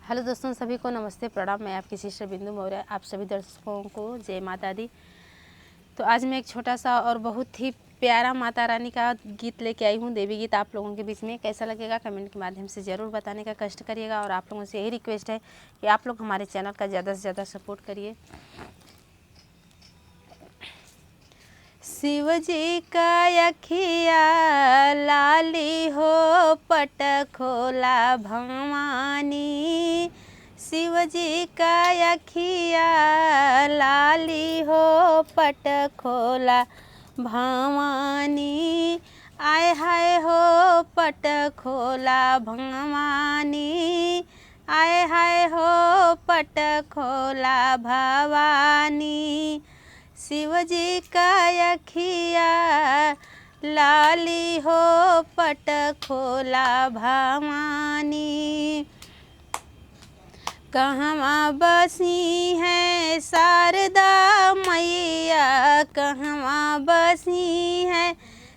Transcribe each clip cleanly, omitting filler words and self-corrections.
Hello दोस्तों, सभी को नमस्ते प्रणाम। मैं आपकी सिस्टर बिंदु मौर्य। आप सभी दर्शकों को जय माता दी। तो आज मैं एक छोटा सा और बहुत ही प्यारा माता रानी का गीत लेके आई हूँ, देवी गीत। आप लोगों के बीच में कैसा लगेगा कमेंट के माध्यम से ज़रूर बताने का कष्ट करिएगा। और आप लोगों से यही रिक्वेस्ट है कि आप लोग हमारे चैनल का ज़्यादा से ज़्यादा सपोर्ट करिए। शिव जी का अखिया लाली हो, पट खोला भवानी। शिव जी का अखिया लाली हो, पट खोला भवानी। आय हाय हो, पट खोला भवानी। आय हाय हो, पट खोला भवानी। शिव जी का अखिया लाली हो, पट खोला भवानी। कहवा बसी है शारदा मैया, कहवा बसी है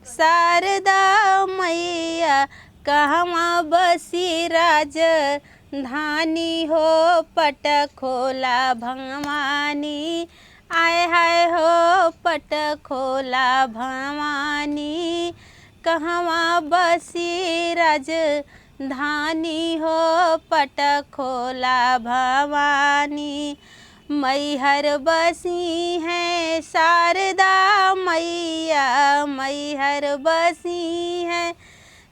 शारदा मैया। कहवा बसी राजधानी हो, पट खोला भवानी। आय हाय हो, पट खोला भवानी। कहवा बसी राजधानी हो, पट खोला भवानी। मैहर बसी है शारदा मैया, मैहर बसी है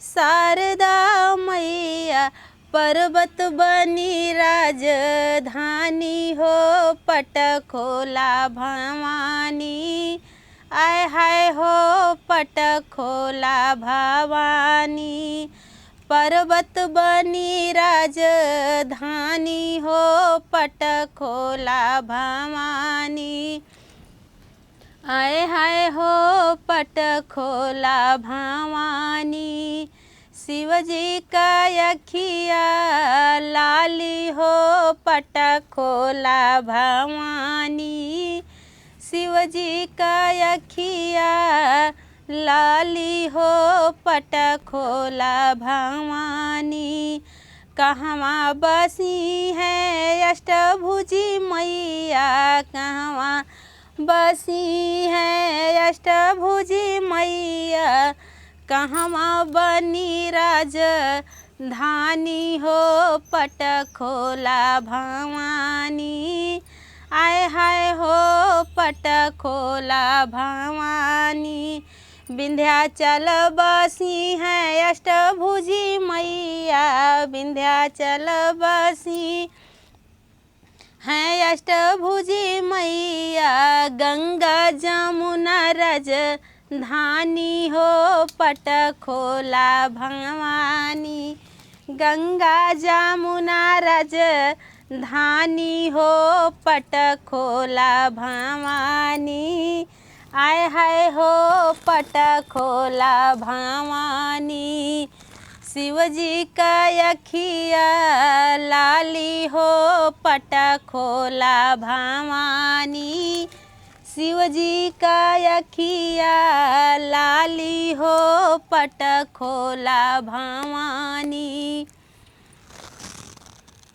शारदा मैया। पर्वत बनी राजधानी हो, पट खोला भवानी। आय हाय हो, पट खोला भवानी। पर्वत बनी राजधानी हो, पट खोला भवानी। आय हाय हो, पट खोला भवानी। शिव जी का अखिया लाली हो, पट खोला भवानी। शिव जी का अखिया लाली हो, पट खोला भवानी। कहवा बसी है अष्टभुजी मैया, कहवा बसी है अष्टभुजी मैया। कहवा बनी राजधानी हो, पट खोला भवानी। आय हाय हो, पट खोला भवानी। विंध्याचल बसी है अष्टभुजी मैया, विंध्याचल बसी है अष्टभुजी मैया। गंगा जमुना राजधानी हो, पट खोला भवानी। गंगा जमुना राजधानी हो, पट खोला भवानी। आय हाय हो, पट खोला भवानी। शिव जी का अखिया लाली हो, पट खोला भवानी। शिव जी का अखिया लाली हो, पट खोला भवानी।